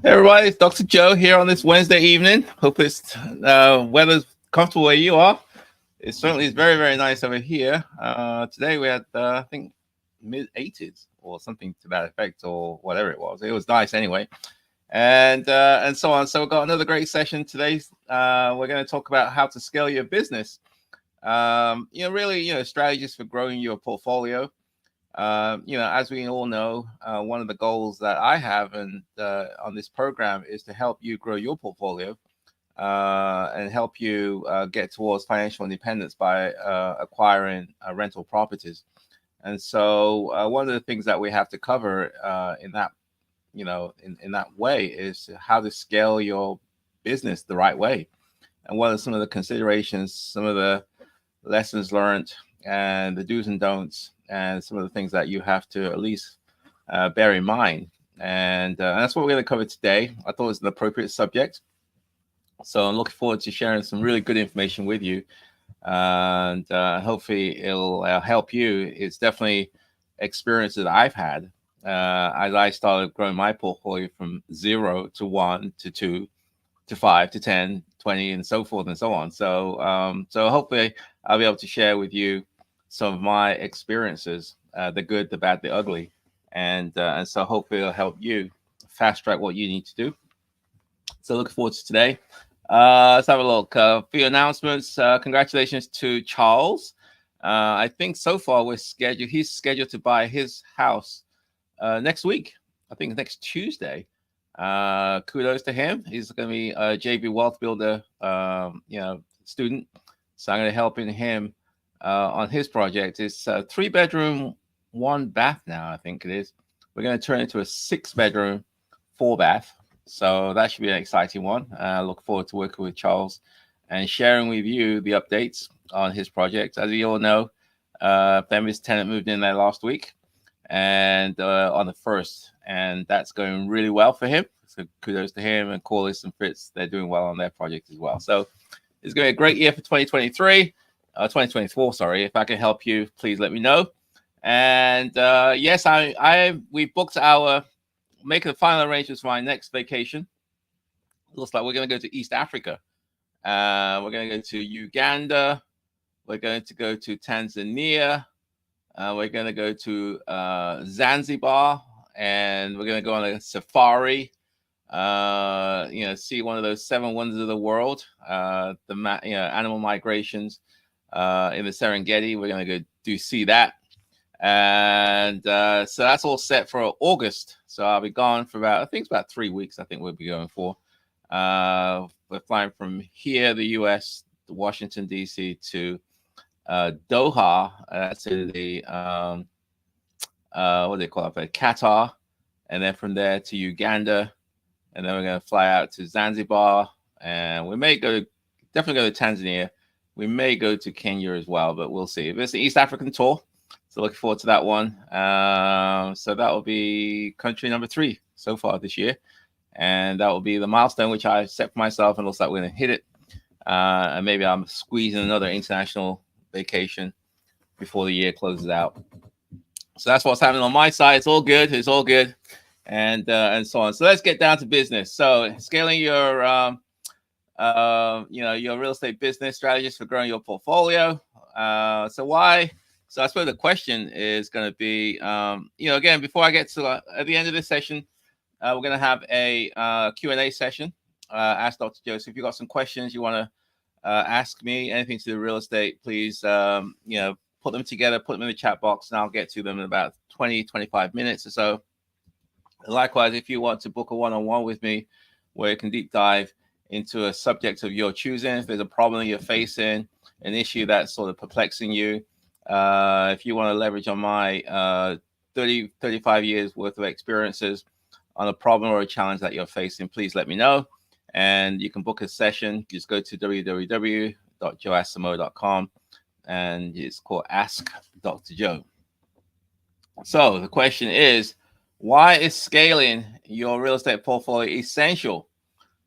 Hey everybody, it's Dr. Joe here on this Wednesday evening. Hope it's weather's comfortable where you are. It certainly is very, very nice over here. Today we had, I think, mid 80s or something to that effect, or whatever it was. It was nice anyway, and so on. So we've got another great session today. We're going to talk about how to scale your business. Really, strategies for growing your portfolio. As we all know, one of the goals that I have and on this program is to help you grow your portfolio and help you get towards financial independence by acquiring rental properties. And so, one of the things that we have to cover in that, in that way is how to scale your business the right way, and what are some of the considerations, some of the lessons learned, and the do's and don'ts, and some of the things that you have to at least bear in mind. And that's what we're going to cover today. I thought it was an appropriate subject. So I'm looking forward to sharing some really good information with you. And hopefully it'll help you. It's definitely experience that I've had as I started growing my portfolio from 0 to 1 to 2 to 5 to 10, 20, and so forth and so on. So hopefully I'll be able to share with you some of my experiences, the good, the bad, the ugly, and so hopefully it'll help you fast track what you need to do. So looking forward to today. Let's have a look. A few announcements. Congratulations to Charles. I think so far we're scheduled. He's scheduled to buy his house next week. I think next Tuesday. Kudos to him. He's going to be a JB Wealth Builder, student. So I'm going to help him on his project. It's a 3-bedroom, 1 bath now. I think it is. We're going to turn it into a 6-bedroom, 4 bath. So that should be an exciting one. I look forward to working with Charles and sharing with you the updates on his project. As you all know, Femi's tenant moved in there last week, and on the 1st, and that's going really well for him. So kudos to him, and Corliss and Fritz, they're doing well on their project as well. So it's going to be a great year for 2024. Sorry. If I can help you, please let me know. And yes, we booked making the final arrangements for my next vacation. Looks like we're going to go to East Africa. We're going to go to Uganda. We're going to go to Tanzania. We're going to go to Zanzibar, and we're going to go on a safari. See one of those 7 wonders of the world. Animal migrations in the Serengeti. We're going to go see that. And so that's all set for August. So I'll be gone for about 3 weeks. I think we'll be going for. We're flying from here, the U.S., to Washington D.C. to Doha. That's in the what do they call it? Qatar, and then from there to Uganda, and then we're going to fly out to Zanzibar, and we may definitely go to Tanzania. We may go to Kenya as well, but we'll see. It's the East African tour. So looking forward to that one. So that will be country number 3 so far this year. And that will be the milestone which I set for myself, and looks like we're going to hit it. And maybe I'm squeezing another international vacation before the year closes out. So that's what's happening on my side. It's all good. It's all good. And so on. So let's get down to business. So scaling your your real estate business strategies for growing your portfolio. So why? So I suppose the question is going to be, again, before I get to at the end of this session, we're going to have a Q&A session. Ask Dr. Joe. So if you've got some questions you want to ask me, anything to do with real estate, please, put them together, put them in the chat box, and I'll get to them in about 20, 25 minutes or so. Likewise, if you want to book a one-on-one with me where you can deep dive into a subject of your choosing, if there's a problem you're facing, an issue that's sort of perplexing you, if you want to leverage on my 35 years worth of experiences on a problem or a challenge that you're facing, please let me know. And you can book a session. Just go to www.joeasimo.com, and it's called Ask Dr. Joe. So the question is, why is scaling your real estate portfolio essential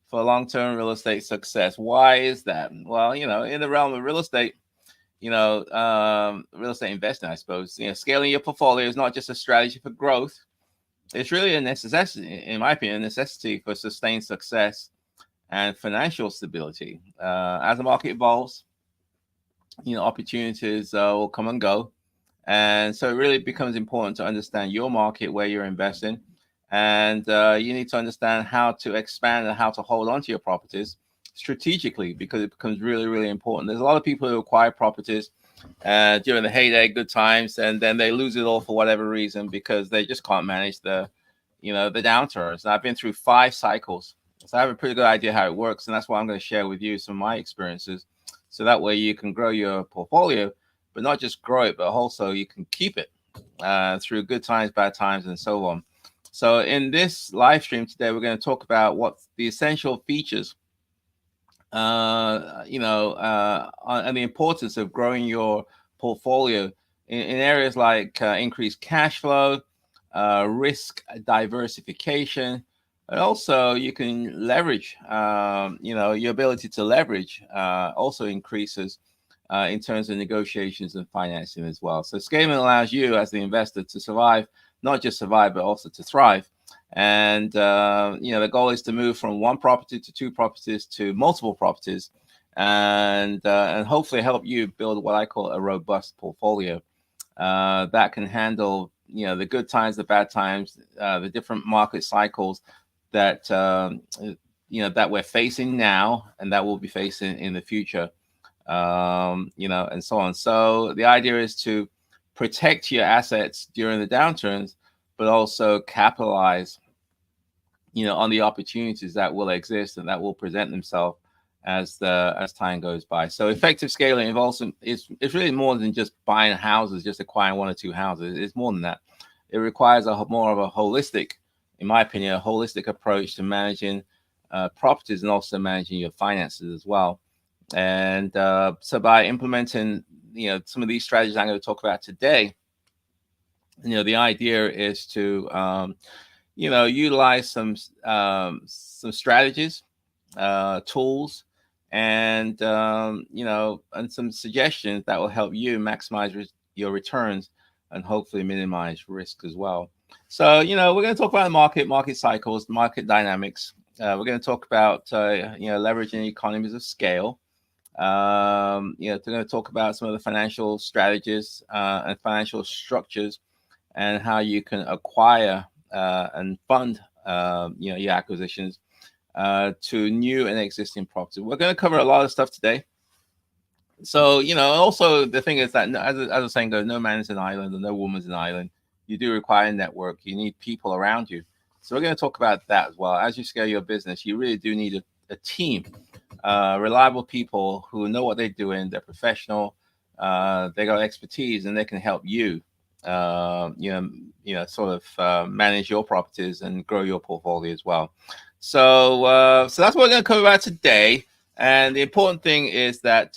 for long-term real estate success? Why is that? Well, in the realm of real estate, real estate investing, I suppose, scaling your portfolio is not just a strategy for growth. it's really a necessity, in my opinion, a necessity for sustained success and financial stability. As the market evolves, opportunities will come and go. And so it really becomes important to understand your market, where you're investing. And you need to understand how to expand and how to hold on to your properties strategically, because it becomes really, really important. There's a lot of people who acquire properties during the heyday, good times, and then they lose it all for whatever reason because they just can't manage the downturns. And I've been through 5 cycles, so I have a pretty good idea how it works, and that's why I'm going to share with you some of my experiences, so that way you can grow your portfolio, but not just grow it, but also you can keep it through good times, bad times, and so on. So in this live stream today, we're going to talk about what the essential features and the importance of growing your portfolio in areas like increased cash flow, risk diversification, and also you can leverage. Your ability to leverage also increases in terms of negotiations and financing as well. So scaling allows you as the investor to survive, not just survive, but also to thrive. And the goal is to move from one property to 2 properties to multiple properties, and hopefully help you build what I call a robust portfolio that can handle the good times, the bad times, the different market cycles that that we're facing now and that we'll be facing in the future, and so on. So the idea is to protect your assets during the downturns, but also capitalize on the opportunities that will exist and that will present themselves as time goes by. So effective scaling involves it's really more than just buying houses, just acquiring 1 or 2 houses. It's more than that. It requires more of a holistic, in my opinion, a holistic approach to managing properties and also managing your finances as well. And so by implementing some of these strategies I'm going to talk about today, the idea is to utilize some strategies, tools, and and some suggestions that will help you maximize your returns and hopefully minimize risk as well. So we're going to talk about the market cycles, market dynamics. We're going to talk about leveraging economies of scale. We're going to talk about some of the financial strategies and financial structures, and how you can acquire and fund your acquisitions to new and existing properties. We're going to cover a lot of stuff today. So also the thing is that, as the saying goes, no man is an island and no woman's an island. You do require a network. You need people around you. So we're going to talk about that as well. As you scale your business, you really do need a team, reliable people who know what they're doing. They're professional. They got expertise, and they can help you manage your properties and grow your portfolio as well. So that's what we're going to cover about today. And the important thing is that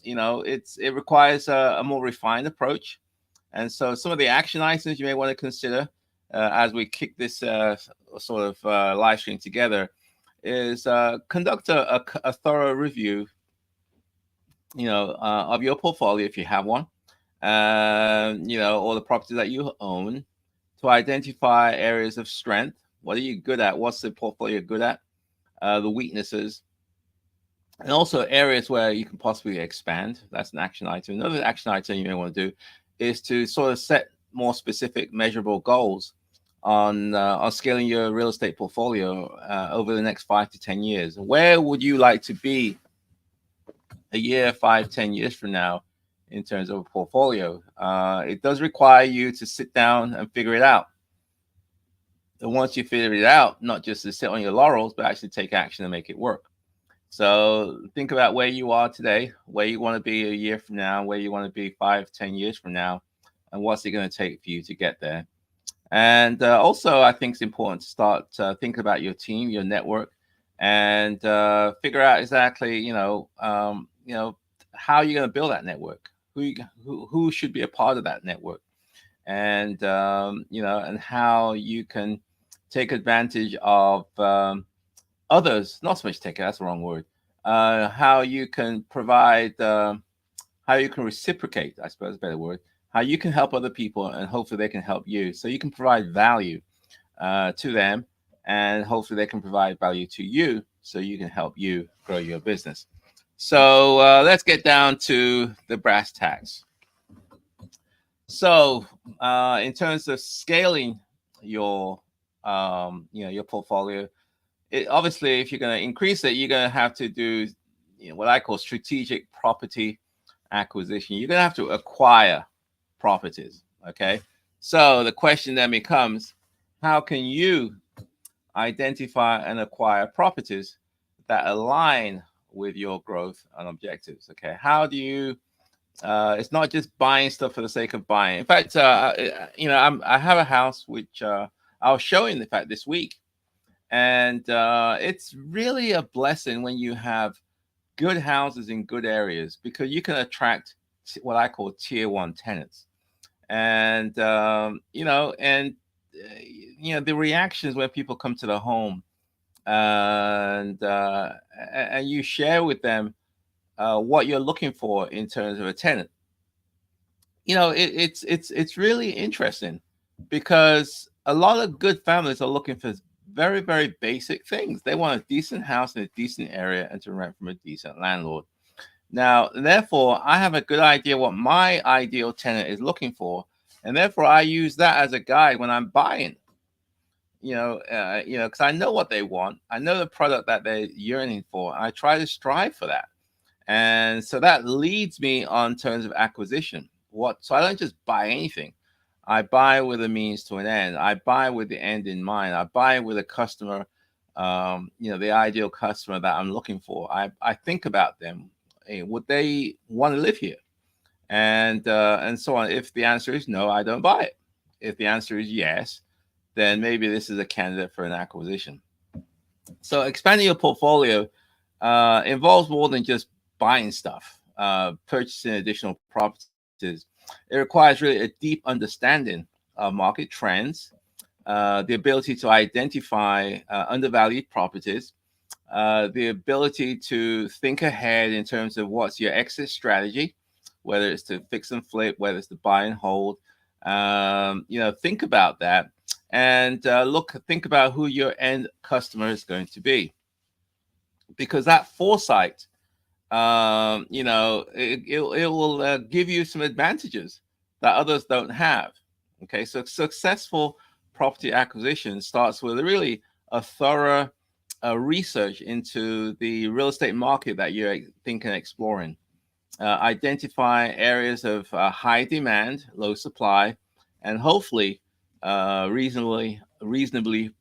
it requires a more refined approach. And so some of the action items you may want to consider as we kick this live stream together is conduct a thorough review of your portfolio if you have one, or the properties that you own, to identify areas of strength. What are you good at? What's the portfolio good at? The weaknesses, and also areas where you can possibly expand. That's an action item. Another action item you may want to do is to sort of set more specific, measurable goals on scaling your real estate portfolio over the next 5 to 10 years. Where would you like to be a year, 5, 10 years from now in terms of a portfolio? It does require you to sit down and figure it out. And once you figure it out, not just to sit on your laurels, but actually take action and make it work. So think about where you are today, where you want to be a year from now, where you want to be 5, 10 years from now, and what's it going to take for you to get there. And also, I think it's important to start thinking about your team, your network, and figure out exactly, how you're going to build that network, who should be a part of that network, and and how you can take advantage of others. Not so much take it, that's the wrong word. How you can provide, how you can reciprocate, I suppose is a better word, how you can help other people and hopefully they can help you. So you can provide value to them, and hopefully they can provide value to you so you can help you grow your business. So let's get down to the brass tacks. So in terms of scaling your your portfolio, obviously if you're going to increase it, you're going to have to do what I call strategic property acquisition. You're going to have to acquire properties. Okay. So the question then becomes, how can you identify and acquire properties that align with your growth and objectives? Okay. How do you, it's not just buying stuff for the sake of buying. In fact, I have a house which I was showing, in fact, this week. And it's really a blessing when you have good houses in good areas, because you can attract what I call tier one tenants. And the reactions when people come to the home, and you share with them what you're looking for in terms of a tenant. It's really interesting, because a lot of good families are looking for very, very basic things. They want a decent house in a decent area and to rent from a decent landlord. Now, therefore, I have a good idea what my ideal tenant is looking for, and therefore I use that as a guide when I'm buying. Because I know what they want. I know the product that they're yearning for. I try to strive for that, and so that leads me on terms of acquisition. So I don't just buy anything. I buy with a means to an end. I buy with the end in mind. I buy with a customer, the ideal customer that I'm looking for. I think about them. Hey, would they want to live here? And so on. If the answer is no, I don't buy it. If the answer is yes, then maybe this is a candidate for an acquisition. So expanding your portfolio involves more than just buying stuff, purchasing additional properties. It requires really a deep understanding of market trends, the ability to identify undervalued properties, the ability to think ahead in terms of what's your exit strategy, whether it's to fix and flip, whether it's to buy and hold. Think about that, and think about who your end customer is going to be, because that foresight, it will give you some advantages that others don't have. Okay, so successful property acquisition starts with really a thorough research into the real estate market that you're thinking exploring. Identify areas of high demand, low supply, and hopefully reasonably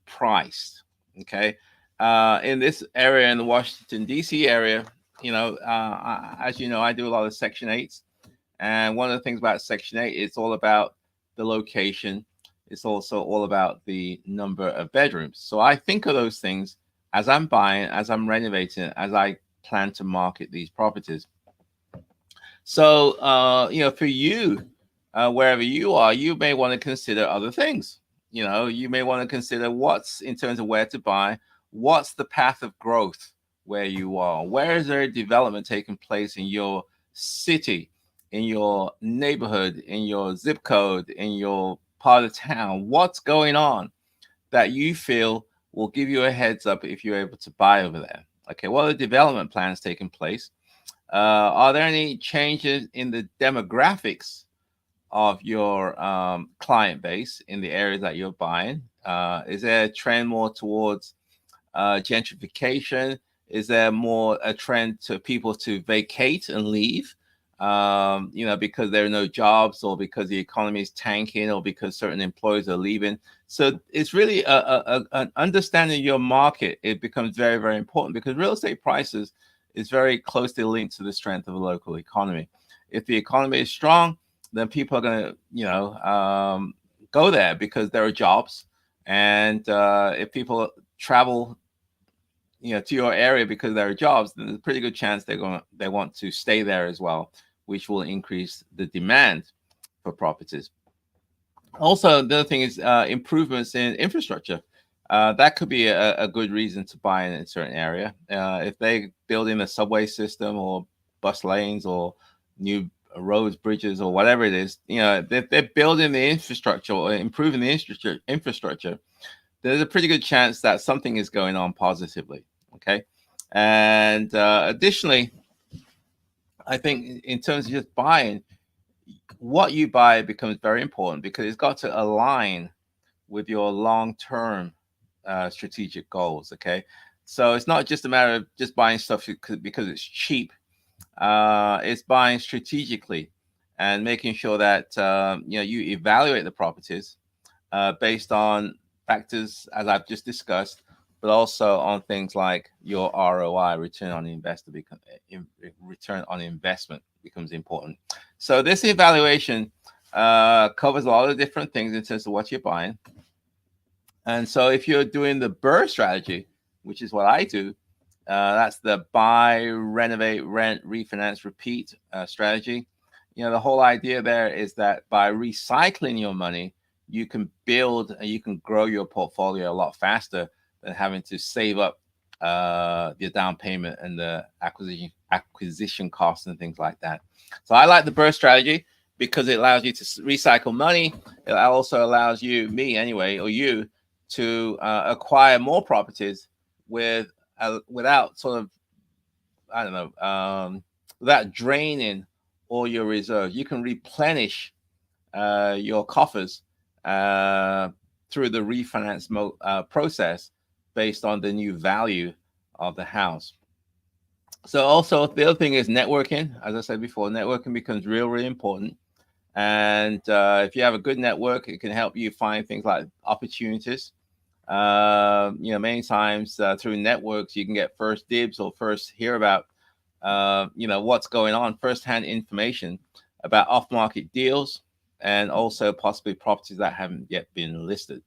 priced. Okay, in this area, in the Washington D.C. area, as you know, I do a lot of Section 8s, and one of the things about Section 8, it's all about the location. It's also all about the number of bedrooms. So I think of those things as I'm buying, as I'm renovating, as I plan to market these properties. So, for you, wherever you are, you may want to consider other things. You may want to consider what's in terms of where to buy, what's the path of growth where you are, where is there development taking place in your city, in your neighborhood, in your zip code, in your part of town. What's going on that you feel will give you a heads up if you're able to buy over there? Okay, what are the development plans taking place? Are there any changes in the demographics of your client base in the areas that you're buying? Is there a trend more towards gentrification? Is there more a trend to people to vacate and leave, because there are no jobs, or because the economy is tanking, or because certain employees are leaving? So it's really an understanding your market. It becomes very, very important, because real estate prices is very closely linked to the strength of a local economy. If the economy is strong, then people are going to, go there because there are jobs. And if people travel, to your area because there are jobs, then there's a pretty good chance they want to stay there as well, which will increase the demand for properties. Also, the other thing is improvements in infrastructure. That could be a good reason to buy in a certain area. If they build in a subway system, or bus lanes, or new roads, bridges, or whatever it is, they're building the infrastructure or improving the infrastructure. there's a pretty good chance that something is going on positively. Okay. And additionally, I think in terms of just buying, what you buy becomes very important because it's got to align with your long-term strategic goals. Okay. So it's not just a matter of just buying stuff because it's cheap. It's buying strategically and making sure that you evaluate the properties based on factors as I've just discussed, but also on things like your ROI, return on investment becomes important. So this evaluation covers a lot of different things in terms of what you're buying. And so if you're doing the BRRRR strategy, which is what I do, that's the buy, renovate, rent, refinance, repeat strategy. The whole idea there is that by recycling your money, you can build and you can grow your portfolio a lot faster than having to save up the down payment and the acquisition costs and things like that. So I like the BRRRR strategy because it allows you to recycle money. It also allows you, me anyway, or you, to acquire more properties without sort of, I don't know, without draining all your reserves. You can replenish your coffers through the refinance process based on the new value of the house. So also the other thing is networking. As I said before, networking becomes really important. And if you have a good network, it can help you find things like opportunities. Many times through networks, you can get first dibs or first hear about, what's going on, firsthand information about off-market deals and also possibly properties that haven't yet been listed.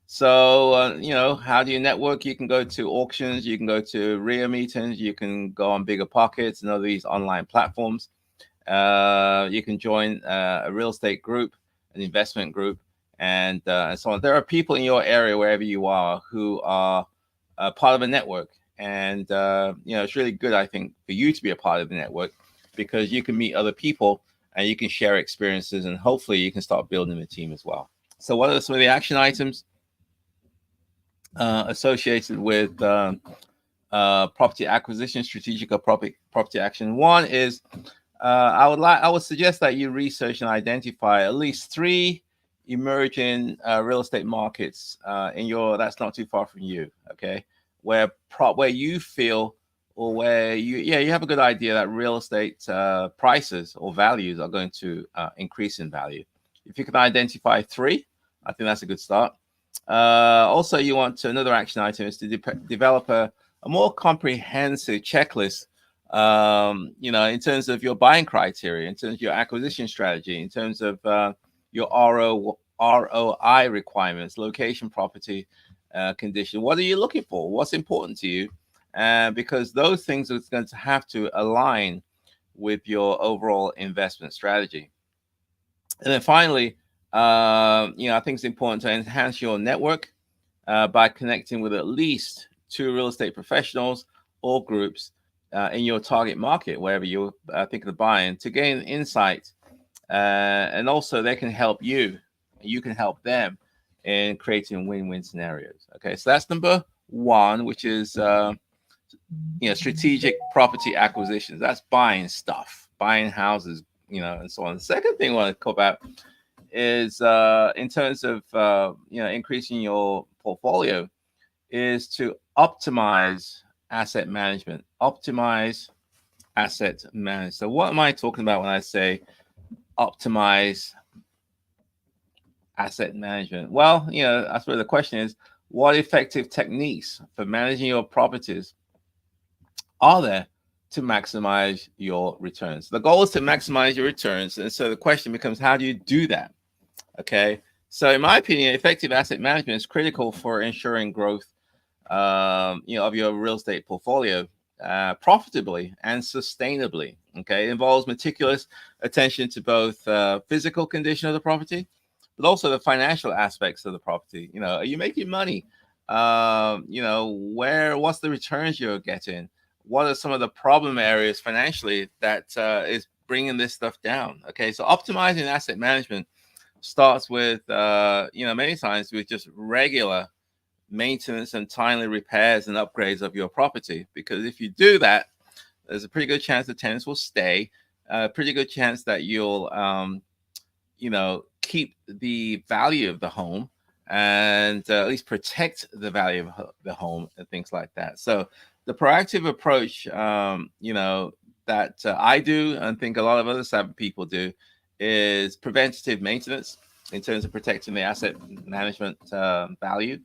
So, how do you network? You can go to auctions, you can go to RIA meetings, you can go on Bigger Pockets and other these online platforms. You can join a real estate group, an investment group, and so on. There are people in your area, wherever you are, who are part of a network. And, it's really good, I think, for you to be a part of the network because you can meet other people and you can share experiences and hopefully you can start building a team as well. So what are some of the action items associated with property acquisition, strategic or property action? One is I would suggest that you research and identify at least 3 emerging real estate markets that's not too far from you, okay, where you feel or where you have a good idea that real estate prices or values are going to increase in value. If you can identify 3, I think that's a good start. Also, you want to, another action item is to develop a more comprehensive checklist, in terms of your buying criteria, in terms of your acquisition strategy, in terms of your ROI requirements, location, property condition. What are you looking for? What's important to you? Because those things are going to have to align with your overall investment strategy. And then finally, I think it's important to enhance your network by connecting with at least 2 real estate professionals or groups in your target market, wherever you're thinking of buying, to gain insight. And also they can help you. You can help them in creating win-win scenarios. Okay, so that's number 1, which is strategic property acquisitions. That's buying stuff, buying houses, and so on. The second thing I want to talk about is in terms of increasing your portfolio is to optimize asset management. So what am I talking about when I say optimize asset management? Well, that's where the question is, what effective techniques for managing your properties are there to maximize your returns? The goal is to maximize your returns. And so the question becomes, how do you do that? Okay. So in my opinion, effective asset management is critical for ensuring growth, of your real estate portfolio profitably and sustainably. Okay. It involves meticulous attention to both physical condition of the property, but also the financial aspects of the property. Are you making money? What's the returns you're getting? What are some of the problem areas financially that is bringing this stuff down? Okay. So optimizing asset management starts with, many times with just regular maintenance and timely repairs and upgrades of your property. Because if you do that, there's a pretty good chance the tenants will stay. A pretty good chance that you'll, keep the value of the home and at least protect the value of the home and things like that. So the proactive approach, that I do and think a lot of other savvy people do is preventative maintenance in terms of protecting the asset management value.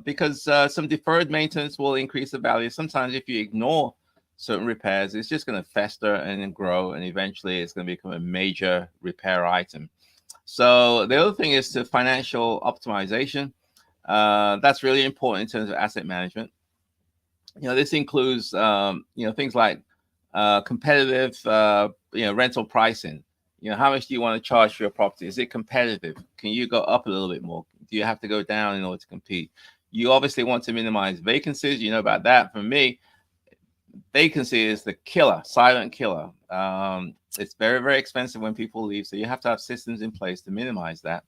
Because some deferred maintenance will increase the value. Sometimes if you ignore certain repairs, it's just going to fester and then grow, and eventually it's going to become a major repair item. So the other thing is to financial optimization. That's really important in terms of asset management. This includes things like competitive rental pricing. How much do you want to charge for your property? Is it competitive? Can you go up a little bit more? Do you have to go down in order to compete? You obviously want to minimize vacancies. You know about that. For me, vacancy is the killer, silent killer. It's very, very expensive when people leave. So you have to have systems in place to minimize that.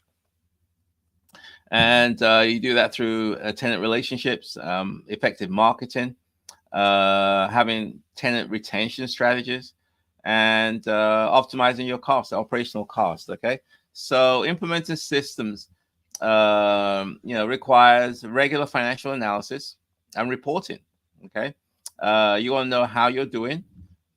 And you do that through tenant relationships, effective marketing, having tenant retention strategies, and optimizing your costs, operational costs. Okay. So implementing systems, requires regular financial analysis and reporting. Okay. You want to know how you're doing.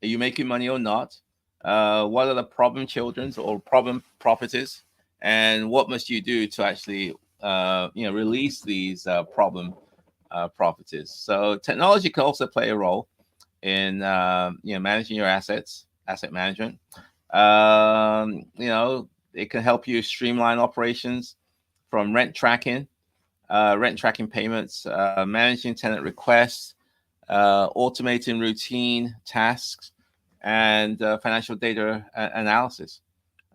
Are you making money or not? What are the problem children or problem properties? And what must you do to actually, release these problem properties? So technology can also play a role in, managing your assets, asset management. It can help you streamline operations from rent tracking payments, managing tenant requests, automating routine tasks, and financial data analysis.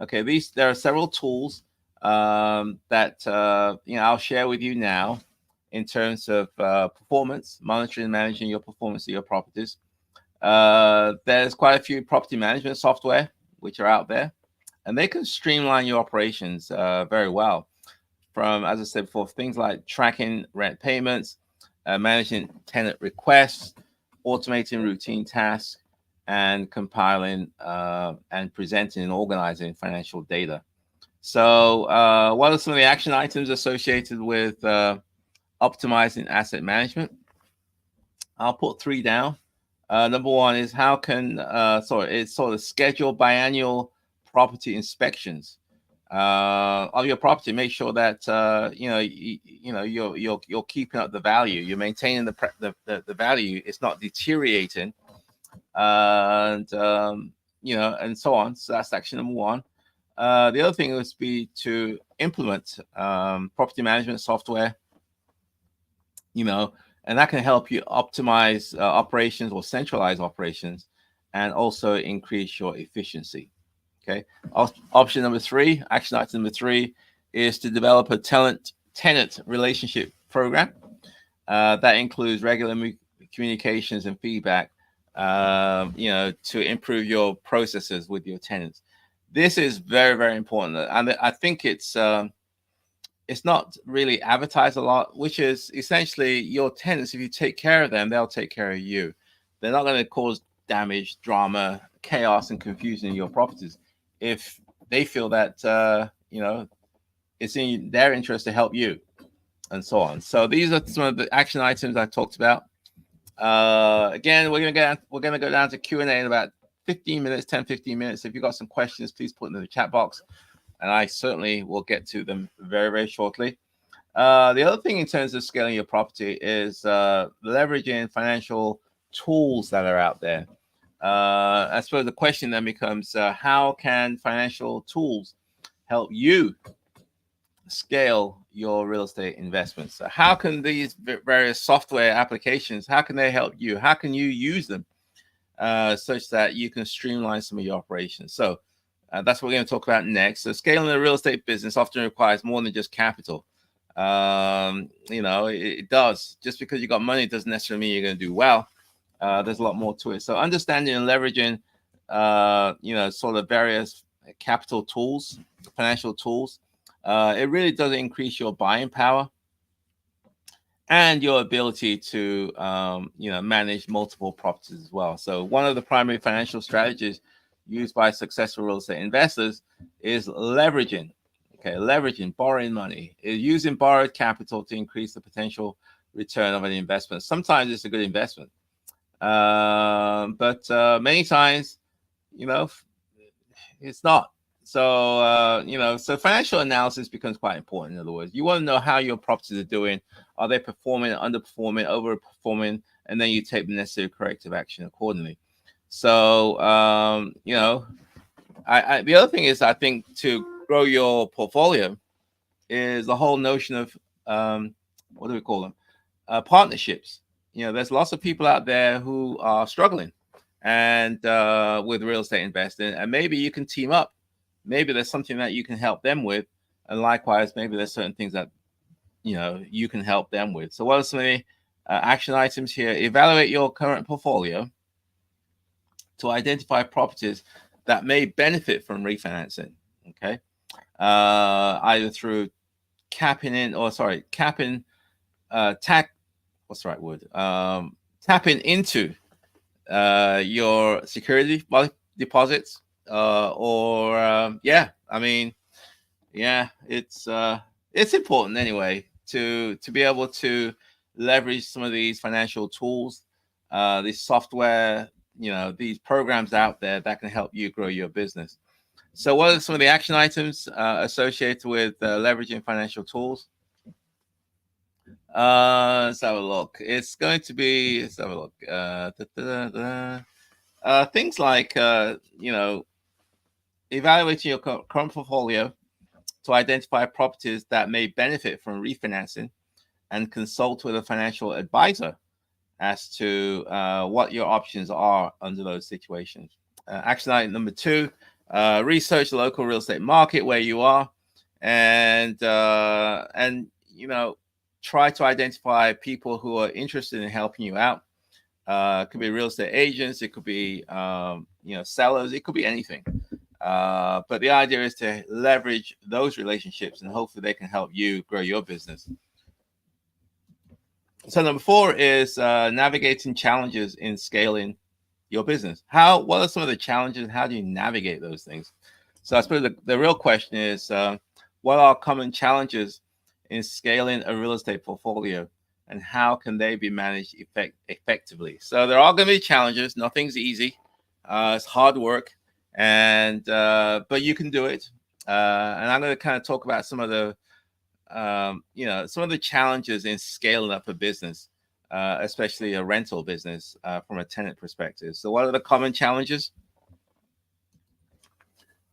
Okay, there are several tools that I'll share with you now in terms of performance, monitoring and managing your performance of your properties. There's quite a few property management software which are out there, and they can streamline your operations very well. From, as I said before, things like tracking rent payments, managing tenant requests, automating routine tasks, and compiling and presenting and organizing financial data. So what are some of the action items associated with optimizing asset management? I'll put 3 down. Number 1 is it's sort of schedule biannual property inspections of your property. Make sure that you're keeping up the value. You're maintaining the value. It's not deteriorating, and so on. So that's action number 1. The other thing would be to implement property management software. And that can help you optimize operations or centralize operations, and also increase your efficiency. Okay. Option number 3, action item number 3, is to develop a tenant relationship program that includes regular communications and feedback, to improve your processes with your tenants. This is very, very important, and I think it's not really advertised a lot, which is essentially your tenants. If you take care of them, they'll take care of you. They're not going to cause damage, drama, chaos, and confusion in your properties if they feel that it's in their interest to help you, and so on. So these are some of the action items I talked about. Again, we're gonna go down to Q&A in about 15 minutes, 10-15 minutes. If you've got some questions, please put them in the chat box, and I certainly will get to them very, very shortly. The other thing in terms of scaling your property is leveraging financial tools that are out there. I suppose the question then becomes, how can financial tools help you scale your real estate investments? So how can these various software applications, how can they help you? How can you use them such that you can streamline some of your operations? So that's what we're going to talk about next. So scaling a real estate business often requires more than just capital. It does. Just because you got money doesn't necessarily mean you're going to do well. There's a lot more to it. So understanding and leveraging, sort of various capital tools, financial tools, it really does increase your buying power. and your ability to manage multiple properties as well. So one of the primary financial strategies used by successful real estate investors is leveraging. Okay, leveraging, borrowing money, is using borrowed capital to increase the potential return of an investment. Sometimes it's a good investment, but many times, you know, it's not. So, so financial analysis becomes quite important. In other words, you want to know how your properties are doing. Are they performing, underperforming, overperforming? And then you take the necessary corrective action accordingly. So, the other thing is, I think, to grow your portfolio is the whole notion of, what do we call them? Partnerships. There's lots of people out there who are struggling and with real estate investing, and maybe you can team up. Maybe there's something that you can help them with, and likewise, maybe there's certain things that you can help them with. So, what are some of the action items here? Evaluate your current portfolio to identify properties that may benefit from refinancing. Okay, either through capping, what's the right word? Tapping into your security deposits, it's important anyway to be able to leverage some of these financial tools, this software, these programs out there that can help you grow your business. So, what are some of the action items associated with leveraging financial tools? Let's have a look. It's going to be, let's have a look. Things like, evaluating your current portfolio to identify properties that may benefit from refinancing, and consult with a financial advisor as to what your options are under those situations. Action item number 2, research the local real estate market where you are, and try to identify people who are interested in helping you out. It could be real estate agents, it could be sellers, it could be anything. But the idea is to leverage those relationships, and hopefully they can help you grow your business. So number 4 is navigating challenges in scaling your business. What are some of the challenges, and how do you navigate those things? So I suppose the real question is, what are common challenges in scaling a real estate portfolio, and how can they be managed effectively? So there are going to be challenges. Nothing's easy. It's hard work, and but you can do it. And I'm going to kind of talk about some of the challenges in scaling up a business, especially a rental business from a tenant perspective. So what are the common challenges?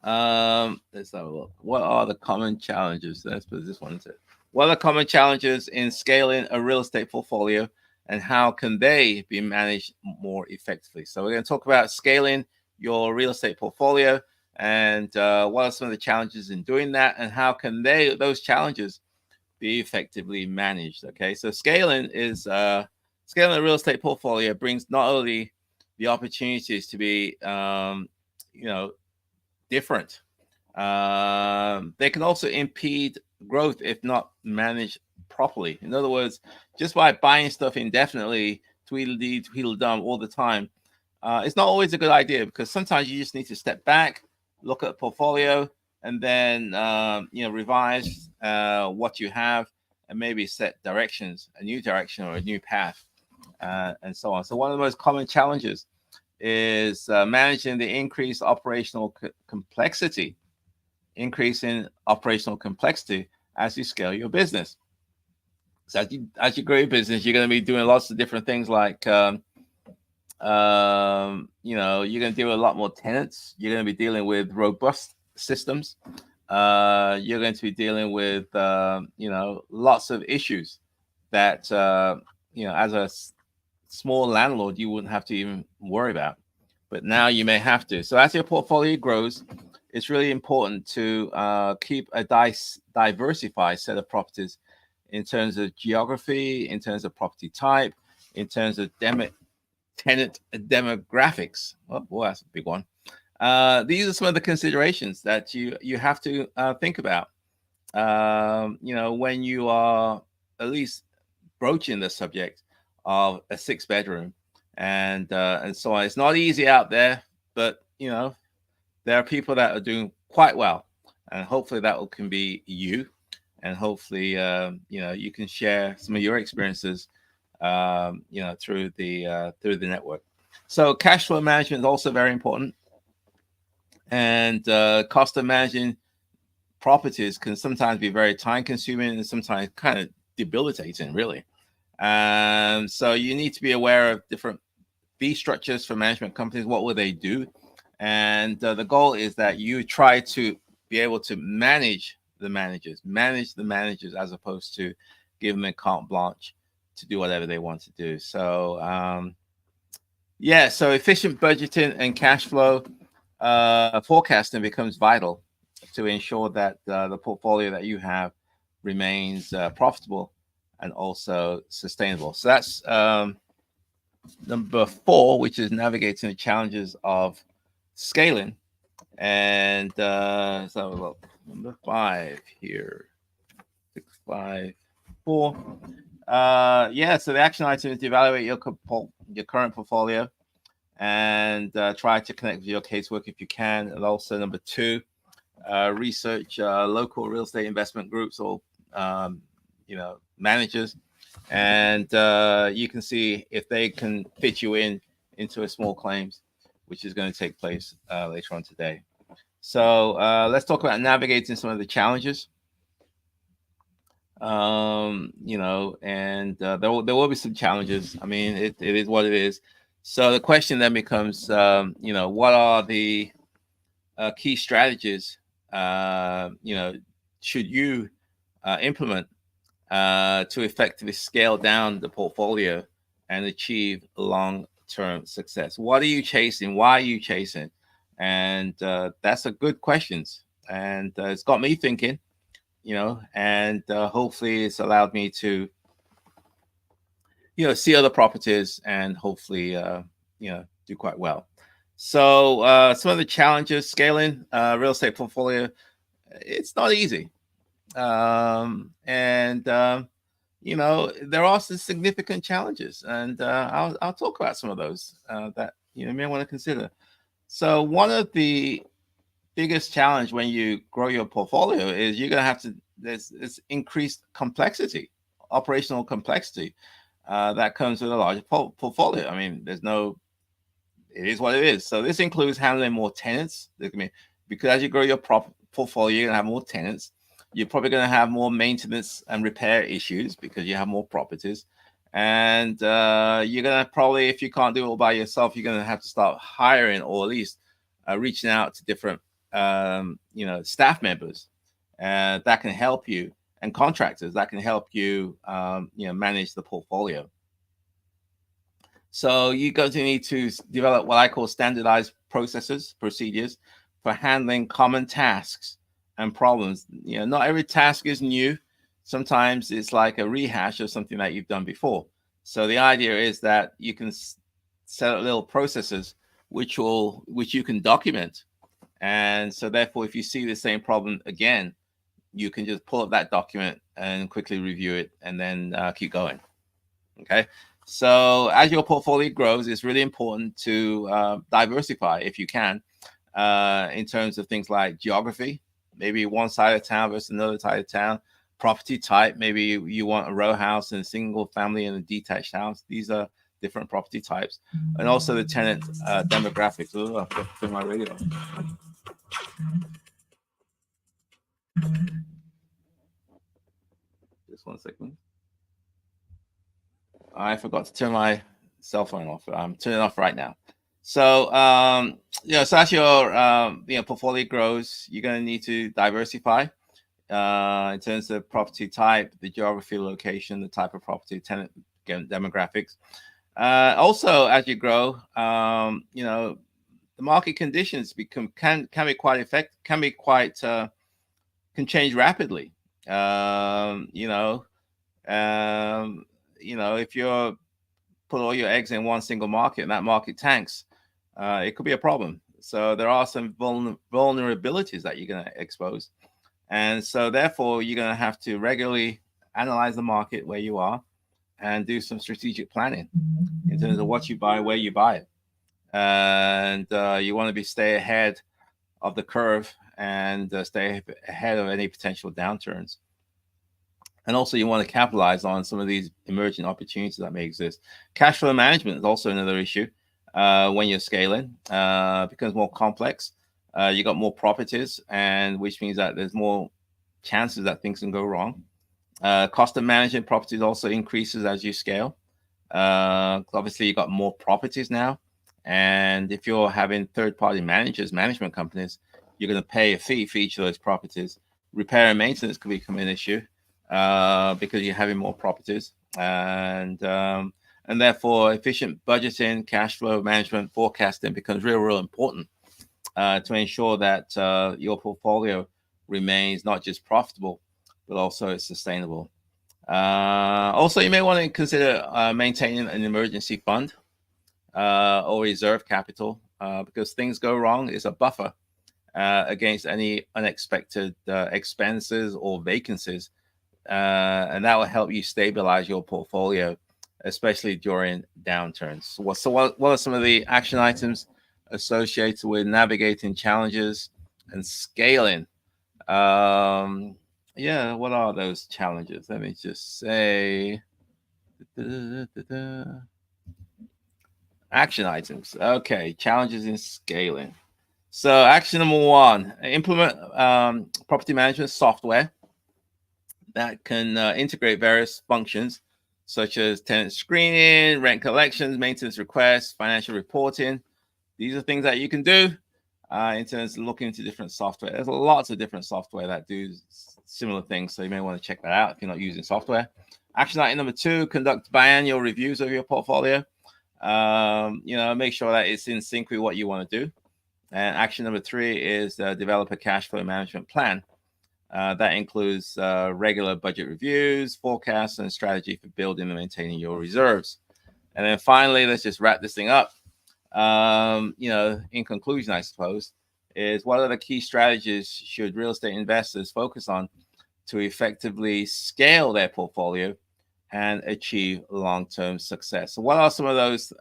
Let's have a look. What are the common challenges? Let's put this one into it. What are the common challenges in scaling a real estate portfolio, and how can they be managed more effectively? So we're going to talk about scaling your real estate portfolio, and what are some of the challenges in doing that, and how can those challenges be effectively managed? Okay, so scaling a real estate portfolio brings not only the opportunities to be different, they can also impede growth if not managed properly. In other words, just by buying stuff indefinitely, tweedledee, tweedledum all the time, it's not always a good idea, because sometimes you just need to step back, look at the portfolio, and then revise what you have, and maybe set a new direction or a new path, and so on. So one of the most common challenges is managing the increasing operational complexity as you scale your business. So as you grow your business, you're going to be doing lots of different things, like you're going to deal with a lot more tenants. You're going to be dealing with robust systems. You're going to be dealing with lots of issues that as a small landlord you wouldn't have to even worry about, but now you may have to. So as your portfolio grows, it's really important to keep a diversified set of properties in terms of geography, in terms of property type, in terms of tenant demographics. Oh boy, that's a big one. These are some of the considerations that you have to think about when you are at least broaching the subject of a 6-bedroom, and so on. It's not easy out there, but there are people that are doing quite well, and hopefully that can be you, and hopefully you can share some of your experiences through the network. So cash flow management is also very important, and cost of managing properties can sometimes be very time consuming and sometimes kind of debilitating, really. So you need to be aware of different fee structures for management companies. What will they do? And the goal is that you try to be able to manage the managers as opposed to give them a carte blanche to do whatever they want to do. So so efficient budgeting and cash flow forecasting becomes vital to ensure that the portfolio that you have remains profitable and also sustainable. So that's number 4, which is navigating the challenges of scaling. And so look, number 5 here, 6, 5, 4. So the action item is to evaluate your current portfolio and try to connect with your casework if you can. And also number 2, research local real estate investment groups or managers, and you can see if they can fit you into a small claims, which is going to take place later on today. So let's talk about navigating some of the challenges. And there will be some challenges. I mean, it is what it is. So the question then becomes, what are the key strategies, should you implement to effectively scale down the portfolio and achieve long-term success? What are you chasing? Why are you chasing? And that's a good question. And it's got me thinking, and hopefully it's allowed me to, see other properties and hopefully, do quite well. So some of the challenges scaling real estate portfolio, it's not easy. There are some significant challenges, and I'll talk about some of those that you may want to consider. So one of the biggest challenge when you grow your portfolio is you're going to have to there's increased complexity, operational complexity that comes with a larger portfolio. I mean, it is what it is. So this includes handling more tenants. Because as you grow your portfolio, you're going to have more tenants. You're probably going to have more maintenance and repair issues because you have more properties. And you're going to probably, if you can't do it all by yourself, you're going to have to start hiring or at least reaching out to different, staff members that can help you, and contractors that can help you, manage the portfolio. So you're going to need to develop what I call standardized procedures for handling common tasks and problems. Not every task is new. Sometimes it's like a rehash of something that you've done before. So the idea is that you can set up little processes which you can document. And so therefore, if you see the same problem again, you can just pull up that document and quickly review it and then keep going. Okay. So as your portfolio grows, it's really important to diversify if you can in terms of things like geography, maybe one side of town versus another side of town, property type. Maybe you want a row house and a single family and a detached house. These are different property types. And also the tenant demographics. Oh, I've got to turn my radio on. Just 1 second. I forgot to turn my cell phone off. I'm turning it off right now. So, so as your portfolio grows, you're going to need to diversify in terms of property type, the geography, location, the type of property, tenant demographics. Also, as you grow, the market conditions can be quite can change rapidly. If you're put all your eggs in one single market and that market tanks, it could be a problem. So there are some vulnerabilities that you're going to expose. And so therefore, you're going to have to regularly analyze the market where you are and do some strategic planning in terms of what you buy, where you buy it. And you want to stay ahead of the curve and stay ahead of any potential downturns. And also, you want to capitalize on some of these emerging opportunities that may exist. Cash flow management is also another issue when you're scaling. Becomes more complex. You got more properties, and which means that there's more chances that things can go wrong. Cost of managing properties also increases as you scale. Obviously, you got more properties now, and if you're having third-party managers, management companies, you're going to pay a fee for each of those properties. Repair and maintenance could become an issue because you're having more properties, and therefore efficient budgeting, cash flow management, forecasting becomes real important to ensure that your portfolio remains not just profitable but also it's sustainable. Also, you may want to consider maintaining an emergency fund or reserve capital because things go wrong. It's a buffer against any unexpected expenses or vacancies, and that will help you stabilize your portfolio, especially during downturns. So what are some of the action items associated with navigating challenges and scaling? Yeah, what are those challenges? Let me just say. Action items. Okay, challenges in scaling. So action number one, implement property management software that can integrate various functions such as tenant screening, rent collections, maintenance requests, financial reporting. These are things that you can do in terms of looking into different software. There's lots of different software that do similar things, so you may want to check that out if you're not using software. Action item number two, conduct biannual reviews of your portfolio. Make sure that it's in sync with what you want to do. And action number three is develop a cash flow management plan. That includes regular budget reviews, forecasts, and strategy for building and maintaining your reserves. And then finally, let's just wrap this thing up. In conclusion, I suppose, is what are the key strategies should real estate investors focus on to effectively scale their portfolio and achieve long-term success? So what are some of those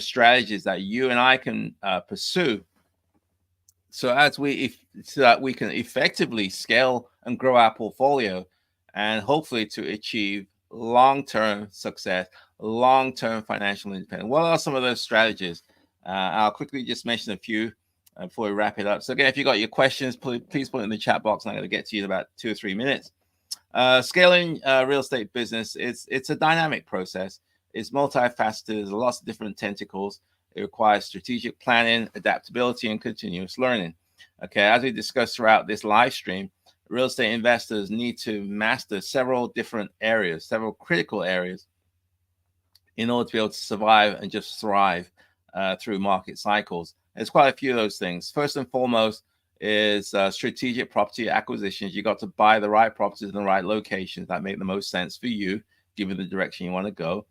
strategies that you and I can pursue so that we can effectively scale and grow our portfolio and hopefully to achieve long-term success, long-term financial independence? What are some of those strategies? I'll quickly just mention a few before we wrap it up. So again, if you got your questions, please put it in the chat box, and I'm going to get to you in about 2 or 3 minutes. Scaling real estate business, it's a dynamic process. It's multifaceted. There's lots of different tentacles. It requires strategic planning, adaptability, and continuous learning. Okay, as we discussed throughout this live stream, real estate investors need to master several different areas, several critical areas, in order to be able to survive and just thrive through market cycles. There's quite a few of those things. First and foremost is strategic property acquisitions. You got to buy the right properties in the right locations that make the most sense for you, given the direction you want to go.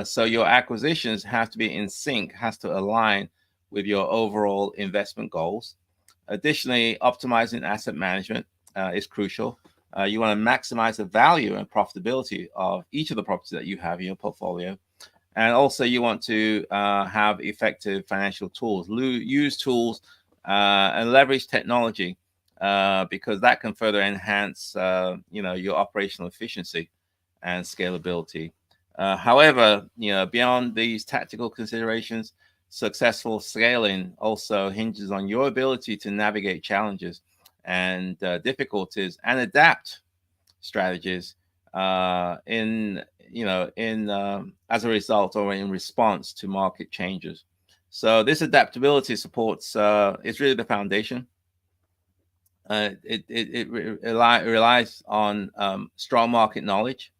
So your acquisitions have to be in sync, has to align with your overall investment goals. Additionally, optimizing asset management is crucial. You want to maximize the value and profitability of each of the properties that you have in your portfolio. And also you want to have effective financial tools, use tools and leverage technology because that can further enhance your operational efficiency and scalability. However, beyond these tactical considerations, successful scaling also hinges on your ability to navigate challenges and difficulties and adapt strategies as a result or in response to market changes. So this adaptability supports it's really the foundation. It relies on strong market knowledge.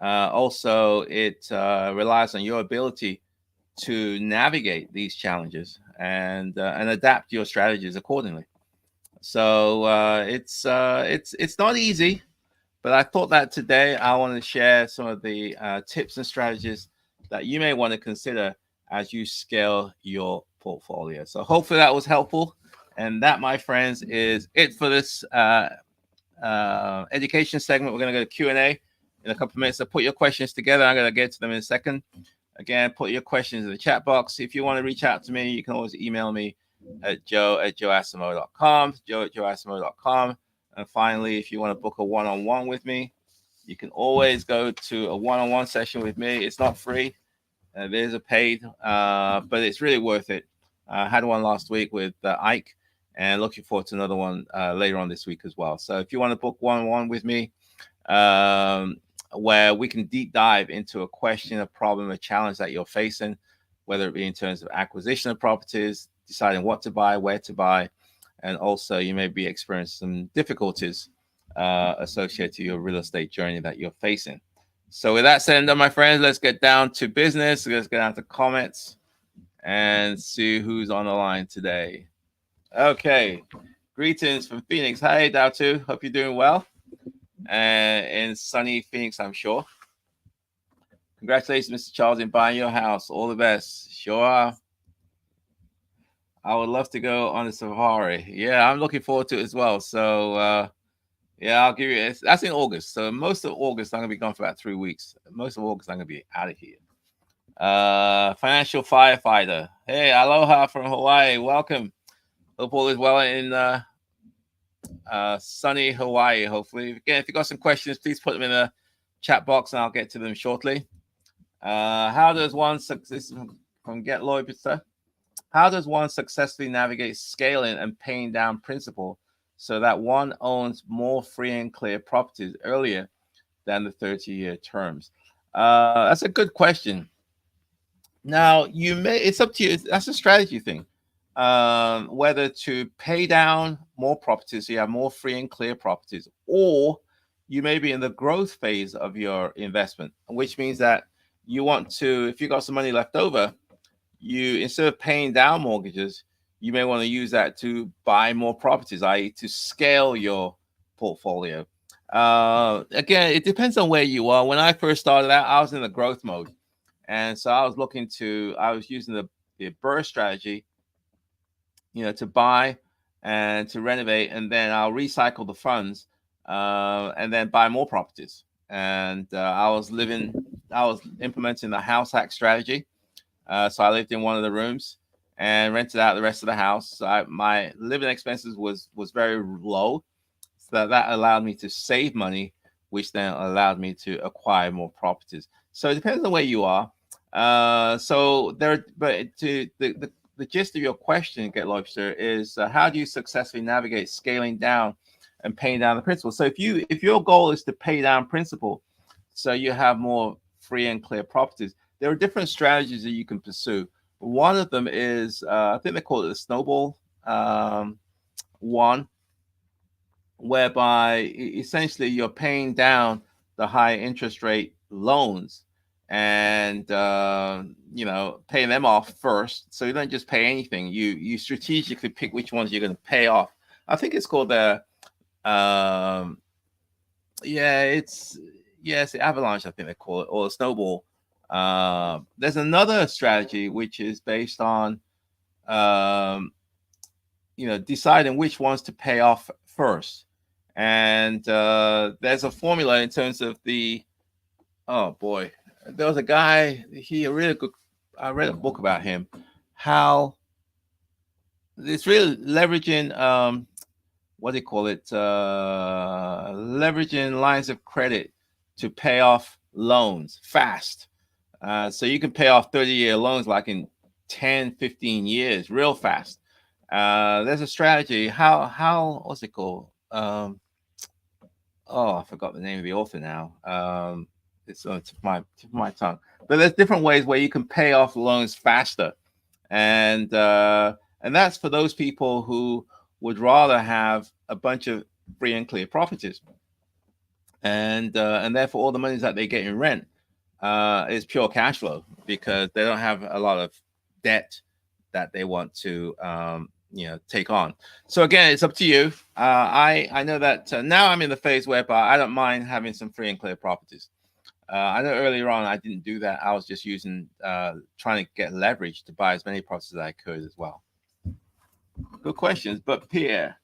Also, it relies on your ability to navigate these challenges and adapt your strategies accordingly. So it's not easy, but I thought that today I want to share some of the tips and strategies that you may want to consider as you scale your portfolio. So hopefully that was helpful. And that, my friends, is it for this education segment. We're going to go to Q&A in a couple of minutes. So put your questions together. I'm going to get to them in a second. Again, put your questions in the chat box. If you want to reach out to me, you can always email me at joe@joeasimo.com, joe@joeasimo.com. And finally, if you want to book a one-on-one with me, you can always go to a one-on-one session with me. It's not free. There's a paid, but it's really worth it. I had one last week with Ike, and looking forward to another one later on this week as well. So if you want to book one-on-one with me, where we can deep dive into a question, a problem, a challenge that you're facing, whether it be in terms of acquisition of properties, deciding what to buy, where to buy, and also you may be experiencing some difficulties associated to your real estate journey that you're facing. So with that said and done, my friends, let's get down to business. Let's get down to comments and see who's on the line today. Okay. Greetings from Phoenix. Hi, Datu. Hope you're doing well. In sunny Phoenix, I'm sure. Congratulations, Mr. Charles, in buying your house. All the best. Sure. I would love to go on a safari. Yeah, I'm looking forward to it as well. So, yeah, I'll give you. That's in August. So most of August, I'm gonna be gone for about 3 weeks. Most of August, I'm gonna be out of here. Financial firefighter. Hey, aloha from Hawaii. Welcome. Hope all is well in sunny Hawaii. Hopefully, again, if you got some questions, please put them in the chat box, and I'll get to them shortly. How does one success from Get Lloyd, sir? How does one successfully navigate scaling and paying down principal so that one owns more free and clear properties earlier than the 30-year terms? That's a good question. Now, it's up to you. That's a strategy thing. Whether to pay down more properties, so you have more free and clear properties, or you may be in the growth phase of your investment, which means that you want to, if you got some money left over, you, instead of paying down mortgages, you may want to use that to buy more properties, i.e. to scale your portfolio. Again, it depends on where you are. When I first started out, I was in the growth mode. And so I was using the BRRRR strategy, to buy and to renovate, and then I'll recycle the funds and then buy more properties. And I was implementing the house hack strategy. So I lived in one of the rooms and rented out the rest of the house. So my living expenses was very low. So that allowed me to save money, which then allowed me to acquire more properties. So it depends on where you are. The gist of your question, Get Lobster, is how do you successfully navigate scaling down and paying down the principal? So if your goal is to pay down principal, so you have more free and clear properties, there are different strategies that you can pursue. One of them is, I think they call it the snowball one, whereby essentially you're paying down the high interest rate loans and paying them off first. So you don't just pay anything. You strategically pick which ones you're going to pay off. I think it's called the it's the avalanche, I think they call it, or the snowball. There's another strategy which is based on deciding which ones to pay off first. And there's a formula in terms of there was a guy, I read a book about him, how it's really leveraging leveraging lines of credit to pay off loans fast. So you can pay off 30-year loans like in 10, 15 years, real fast. There's a strategy. What's it called? I forgot the name of the author now. It's on the tip of my tongue. But there's different ways where you can pay off loans faster, and that's for those people who would rather have a bunch of free and clear properties, and therefore all the money that they get in rent is pure cash flow because they don't have a lot of debt that they want to take on. So again, it's up to you. I know that now I'm in the phase whereby I don't mind having some free and clear properties. I know earlier on I didn't do that. I was just trying to get leverage to buy as many properties as I could as well. Good questions, but Pierre,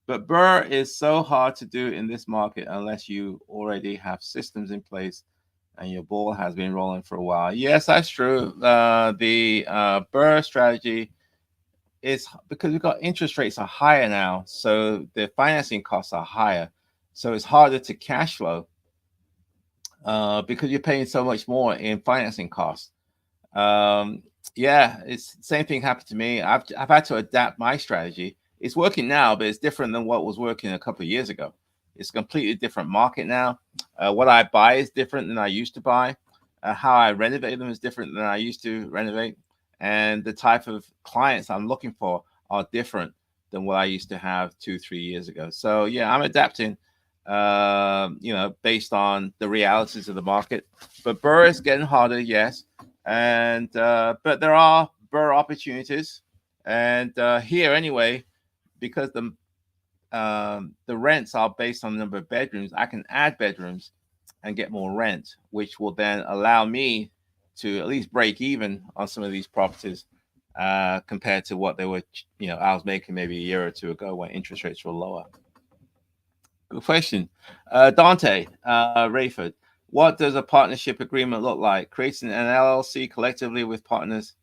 But Burr is so hard to do in this market unless you already have systems in place and your ball has been rolling for a while. Yes, that's true. The Burr strategy is because we've got interest rates are higher now, so the financing costs are higher. So it's harder to cash flow because you're paying so much more in financing costs. Um, yeah, it's the same thing happened to me. I've had to adapt my strategy. It's working now, but it's different than what was working a couple of years ago. It's a completely different market now. What I buy is different than I used to buy. How I renovate them is different than I used to renovate, and the type of clients I'm looking for are different than what I used to have 2, 3 years ago. So yeah, I'm adapting. Based on the realities of the market. But Burr is getting harder, yes, and but there are Burr opportunities, and here anyway, because the rents are based on the number of bedrooms, I can add bedrooms and get more rent, which will then allow me to at least break even on some of these properties compared to what they were, I was making maybe a year or two ago when interest rates were lower. Good question. Dante Rayford, what does a partnership agreement look like? Creating an LLC collectively with partners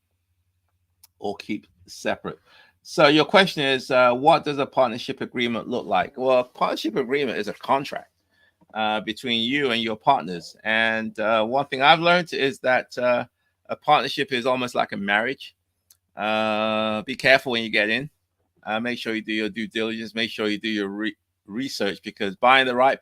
or keep separate? So your question is, what does a partnership agreement look like? Well, a partnership agreement is a contract between you and your partners. And one thing I've learned is that a partnership is almost like a marriage. Be careful when you get in. Make sure you do your due diligence. Make sure you do your research, because marrying the right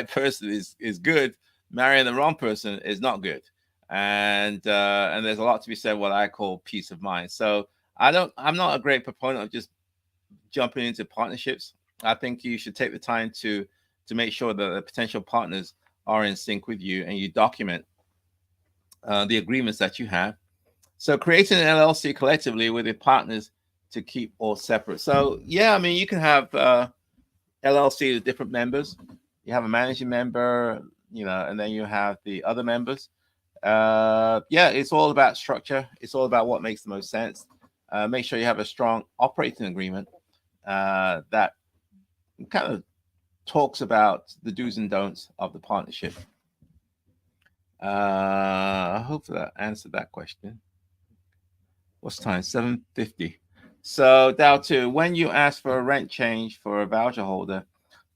person is good. Marrying the wrong person is not good. And there's a lot to be said what I call peace of mind. So I'm not a great proponent of just jumping into partnerships. I think you should take the time to make sure that the potential partners are in sync with you, and you document the agreements that you have. So creating an LLC collectively with your partners to keep all separate. So yeah, I mean, you can have LLC with different members. You have a managing member, and then you have the other members. Yeah, it's all about structure. It's all about what makes the most sense. Make sure you have a strong operating agreement that kind of talks about the do's and don'ts of the partnership. I hope that answered that question. What's time? 7:50. So Dow 2, when you ask for a rent change for a voucher holder,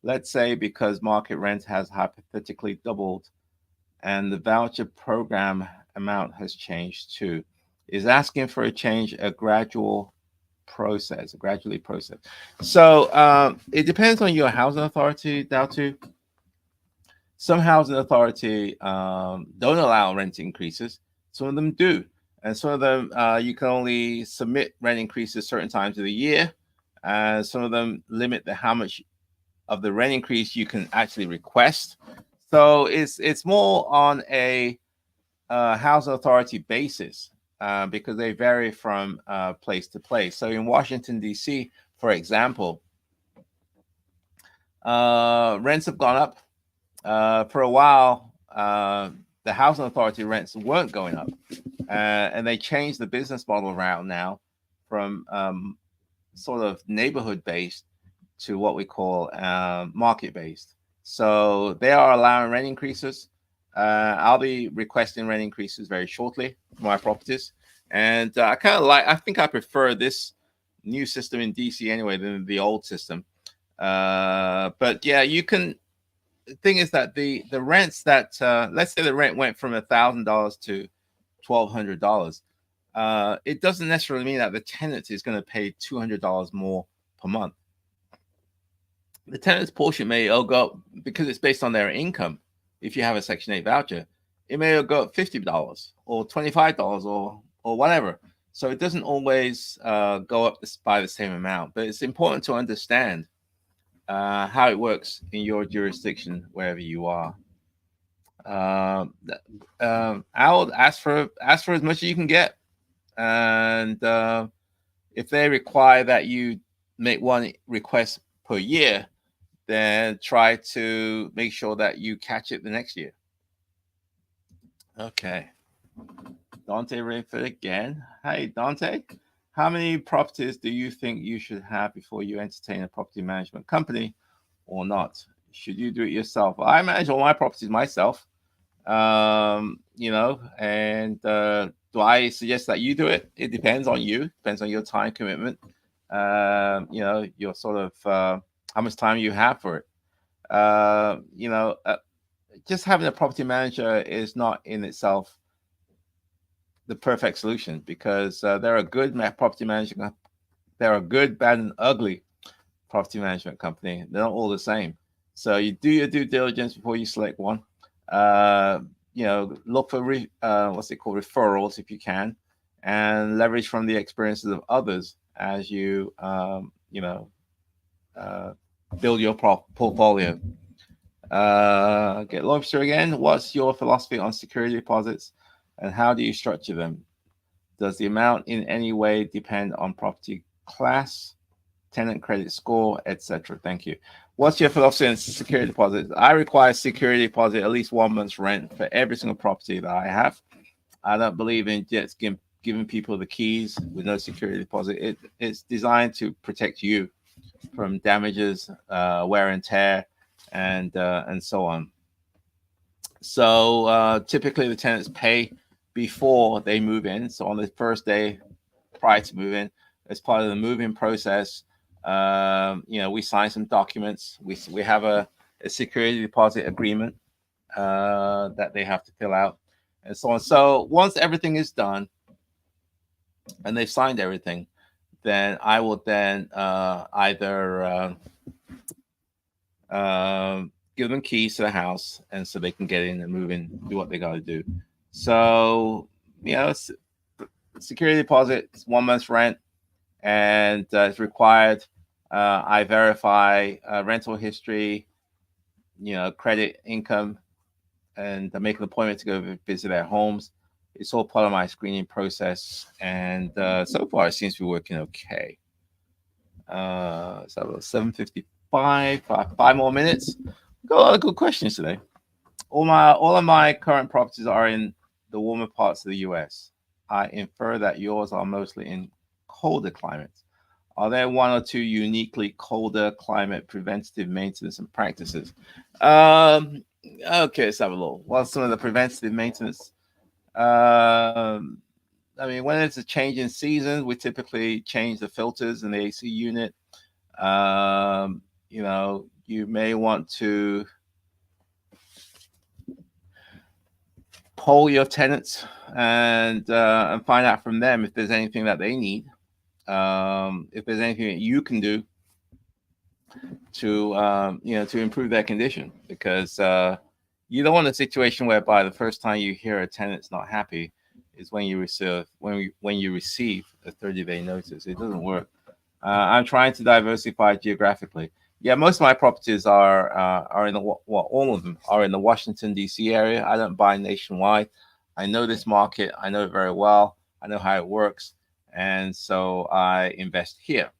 let's say because market rent has hypothetically doubled and the voucher program amount has changed too, is asking for a change a gradually process? So it depends on your housing authority, Dow 2. Some housing authority don't allow rent increases. Some of them do. And some of them, you can only submit rent increases certain times of the year. Some of them limit how much of the rent increase you can actually request. So it's more on a housing authority basis because they vary from place to place. So in Washington, D.C., for example, rents have gone up. For a while, the housing authority rents weren't going up, and they changed the business model around now from sort of neighborhood based to what we call market based. So they are allowing rent increases. I'll be requesting rent increases very shortly for my properties, and I think I prefer this new system in DC anyway than the old system. But yeah, you can. The thing is that the rents that let's say the rent went from $1,000 to $1,200, it doesn't necessarily mean that the tenant is going to pay $200 more per month. The tenant's portion may go up because it's based on their income. If you have a Section 8 voucher, it may go up $50 or $25 or whatever. So it doesn't always go up by the same amount. But it's important to understand how it works in your jurisdiction wherever you are. I would ask for as much as you can get, and if they require that you make one request per year, then try to make sure that you catch it the next year. Okay, Dante Rayford again. Hi, Dante. How many properties do you think you should have before you entertain a property management company or not? Should you do it yourself? I manage all my properties myself. And do I suggest that you do it? It depends on you, depends on your time commitment, your sort of how much time you have for it. Just having a property manager is not in itself the perfect solution, because there are good property management. There are good, bad, and ugly property management company. They're not all the same. So you do your due diligence before you select one. Look for referrals if you can, and leverage from the experiences of others as you build your portfolio. Get Lobster again. What's your philosophy on security deposits, and how do you structure them? Does the amount in any way depend on property class, tenant credit score, etc.? Thank you. What's your philosophy on security deposits? I require security deposit, at least 1 month's rent for every single property that I have. I don't believe in just giving people the keys with no security deposit. It's designed to protect you from damages, wear and tear, and so on. So typically the tenants pay before they move in. So on the first day prior to move in, as part of the move-in process, we sign some documents. We have a security deposit agreement that they have to fill out, and so on. So once everything is done and they've signed everything, then I will then either give them keys to the house, and so they can get in and move in, do what they got to do. So, security deposit, 1 month's rent, and it's required. I verify rental history, credit, income, and make an appointment to go visit their homes. It's all part of my screening process, and so far it seems to be working okay. So 7:55, 5 more minutes. Got a lot of good questions today. All of my current properties are in the warmer parts of the U.S. I infer that yours are mostly in colder climates. Are there one or two uniquely colder climate preventative maintenance and practices? Okay, let's have a look. What's some of the preventative maintenance? When it's a change in season, we typically change the filters in the AC unit. You may want to poll your tenants and find out from them if there's anything that they need. If there's anything that you can do to improve their condition, because you don't want a situation whereby the first time you hear a tenant's not happy is when you receive a 30-day notice. It doesn't work. I'm trying to diversify geographically. Yeah, most of my properties are in all of them are in the Washington D.C. area. I don't buy nationwide. I know this market. I know it very well. I know how it works, and so I invest here.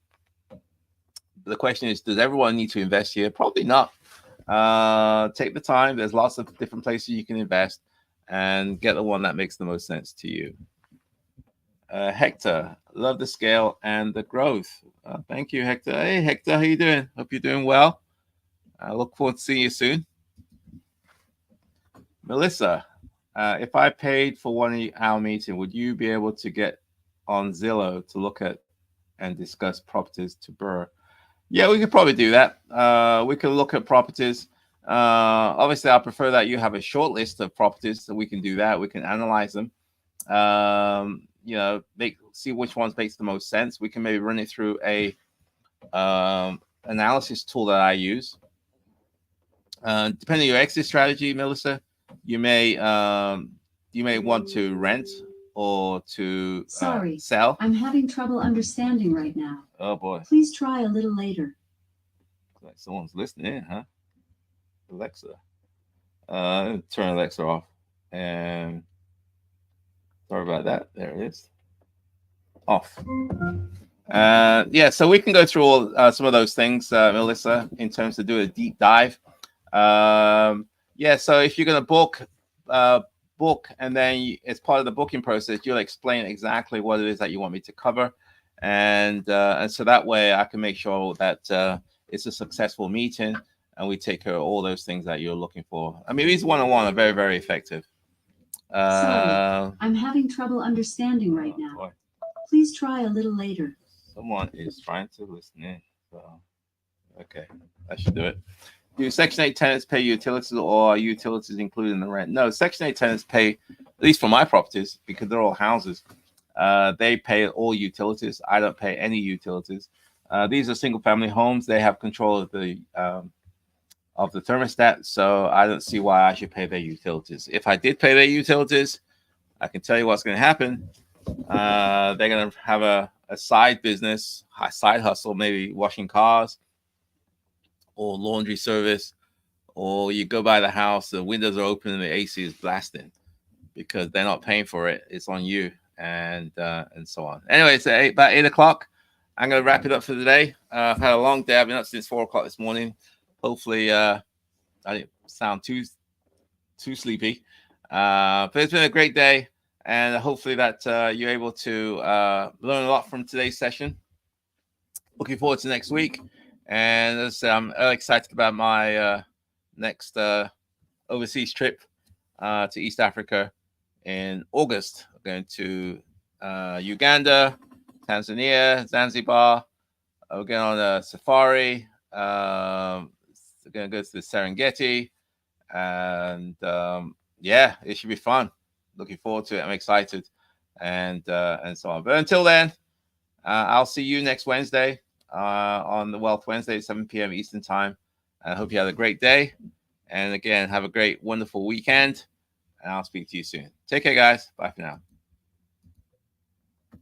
The question is, does everyone need to invest here? Probably not. Take the time. There's lots of different places you can invest, and get the one that makes the most sense to you. Hector, love the scale and the growth. Thank you, Hector. Hey, Hector, how you doing? Hope you're doing well. I look forward to seeing you soon. Melissa, if I paid for 1 hour meeting, would you be able to get on Zillow to look at and discuss properties to Burr? Yeah, we could probably do that. We could look at properties. Obviously, I prefer that you have a short list of properties, so we can do that. We can analyze them. See which ones makes the most sense. We can maybe run it through a analysis tool that I use. Depending on your exit strategy, Melissa, you may want to rent or to sell. I'm having trouble understanding right now. Oh boy. Please try a little later. Like someone's listening in, huh? Alexa. Turn Alexa off. And sorry about that. There it is. Off. So we can go through all some of those things, Melissa, in terms of doing a deep dive. So if you're going to book, and then as part of the booking process, you'll explain exactly what it is that you want me to cover. and so that way I can make sure that it's a successful meeting, and we take care of all those things that you're looking for. I mean, these one-on-one are very, very effective. Sorry, I'm having trouble understanding right now. Boy. Please try a little later. Someone is trying to listen in. So, okay, that should do it. Do Section 8 tenants pay utilities, or are utilities included in the rent? No, Section 8 tenants pay, at least for my properties, because they're all houses, they pay all utilities. I don't pay any utilities. These are single-family homes. They have control of the thermostat, so I don't see why I should pay their utilities. If I did pay their utilities, I can tell you what's going to happen. They're going to have a side business, a side hustle, maybe washing cars or laundry service, or you go by the house, the windows are open and the AC is blasting because they're not paying for it. It's on you, and so on. Anyway, it's about 8 o'clock. I'm going to wrap it up for today. I've had a long day. I've been up since 4 o'clock this morning. Hopefully, I didn't sound too sleepy. But it's been a great day, and hopefully that you're able to learn a lot from today's session. Looking forward to next week. And as I said, I'm excited about my next overseas trip to East Africa in August. I'm going to Uganda, Tanzania, Zanzibar. We're going on a safari. We're going to go to the Serengeti. And yeah, it should be fun. Looking forward to it. I'm excited, and so on. But until then, I'll see you next Wednesday on the Wealth Wednesday, 7 p.m. Eastern Time. I hope you had a great day. And again, have a great, wonderful weekend. And I'll speak to you soon. Take care, guys. Bye for now.